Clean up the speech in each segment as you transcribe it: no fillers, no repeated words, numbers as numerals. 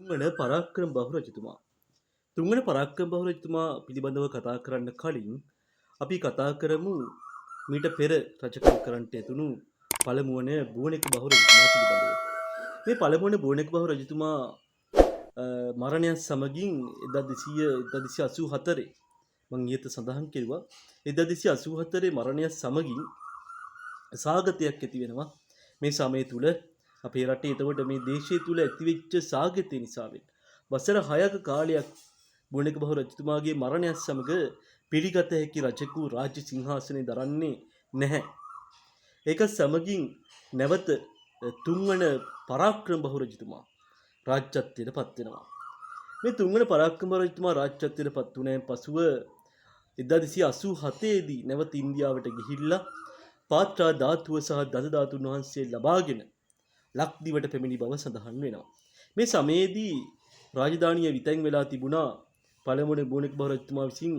තුන්වන පරාක්‍රම බහු රජතුමා. තුන්වන පරාක්‍රම බහු රජතුමා පිළිබඳව කතා කරන්න කලින් අපි කතා කරමු මීට පෙර රජකම් කරන්නට යෙදුණු පළමුවන බුවනෙක බහු රජතුමා පිළිබඳව. මේ පළමුවන බුවනෙක බහු රජතුමා මරණයත් සමගින් 1284 මම ඊට සඳහන් කෙරුවා 1284 මරණයත් සමගින් සාගතයක් ඇති වෙනවා මේ සමය තුල අපේ රටේ. එතකොට මේ දේශය තුල ඇතිවෙච්ච සාගතය නිසා වසර 6ක කාලයක් බුවනෙක බහු රජතුමාගේ මරණයත් සමග පිළිගත හැකි රජකු රාජ්‍ය සිංහාසනය දරන්නේ නැහැ. ඒක සමගින් නැවත තුන්වන පරාක්‍රම බහු රජතුමා රාජ්‍යත්වයට පත් වෙනවා. මේ තුන්වන පරාක්‍රම බහු රජතුමා රාජ්‍යත්වයට පත් වුණාන් පසුව 1287 දී නැවත ඉන්දියාවට ගිහිල්ලා පාත්‍රා ධාතුව සහ දස ධාතුන් වහන්සේ ලබාගෙන ලක්දිවට පැමිණි බව සඳහන් වෙනවා. මේ සමයේදී රාජධානිය විතැන් වෙලා තිබුණා පළමුවන බුවනෙක බහු රජතුමා විසින්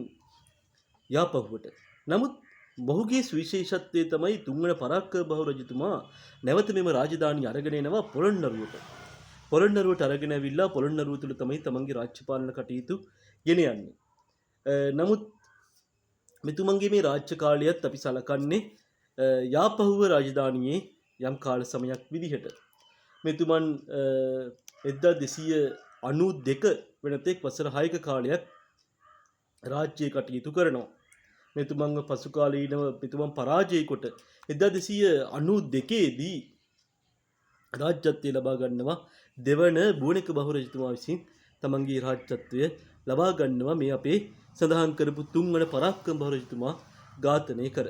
යාපහුවට. නමුත් මොහුගේ සුවිශේෂත්වය තමයි තුන්වන පරාක්‍රම බහු රජතුමා නැවත මෙම රාජධානිය අරගෙන එනවා පොළොන්නරුවට. පොළොන්නරුවට අරගෙන ඇවිල්ලා පොළොන්නරුව තුල තමයි තමන්ගේ රාජ්‍ය පාලන කටයුතු ගෙන යන්නේ. නමුත් මෙතුමන්ගේ මේ රාජ්‍ය කාලයත් අපි සලකන්නේ යාපහුව රාජධානියේ යම් කාල සමයක් විදිහට. මෙතුමන් 1292 වෙනතෙක් වසර 6ක කාලයක් රාජ්‍ය කටයුතු කරනවා. මෙතුමන්ව පසු කාලීනව මෙතුමන් පරාජය කොට 1292 දී රාජ්‍යත්වය ලබා ගන්නවා දෙවන බුවනෙක බහු රජතුමා විසින් තමන්ගේ රාජ්‍යත්වය ලබා ගන්නවා මේ අපේ සඳහන් කරපු තුන්වන පරාක්‍රම බහු රජතුමා ඝාතනය කර.